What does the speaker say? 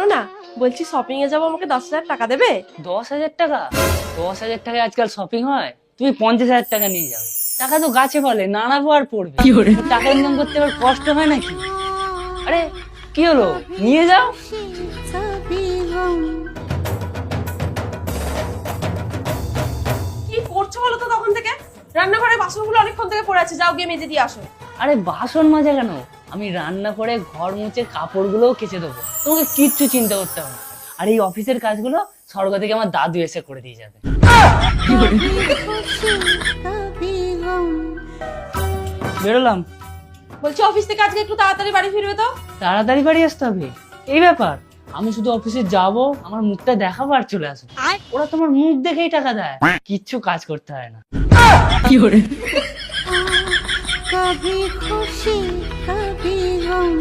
শোনো না, বলছি শপিং এ যাবো, আমাকে 10,000 টাকা দেবে? 10,000 টাকা? 10,000 টাকায় আজকাল শপিং হয়? তুমি 50,000 টাকা নিয়ে যাও। টাকা তো গাছে ফলে, নাড়াবো আর পড়বে। টাকা ইনকাম করতে আবার কষ্ট হয় নাকি? আরে কি হলো, নিয়ে যাও। কি করছো বলো তো তখন থেকে? রান্নাঘরে বাসনগুলো অনেকক্ষণ থেকে পড়ে আছে, যাও গিয়ে মেজে দিয়ে আসো। আরে বাসন মাজা কেন, আমি রান্না করে ঘর মুছে কাপড়গুলোও কেচে দেবো, তোমাকে কিচ্ছু চিন্তা করতে হবে না। আর এই অফিসের কাজগুলো স্বর্গ থেকে আমার দাদু এসে করে দিয়ে যাবে। বেরোলাম। বলছি অফিস থেকে আজকে একটু তাড়াতাড়ি বাড়ি ফিরবে তো। তাড়াতাড়ি বাড়ি আসতে হবে, এই ব্যাপার? আমি শুধু অফিসে যাব, আমার মুখটা দেখাবো আর চলে আসবো। ওরা তোমার মুখ দেখেই টাকা দেয়, কিচ্ছু কাজ করতে হয় না। कभी खुशी कभी गम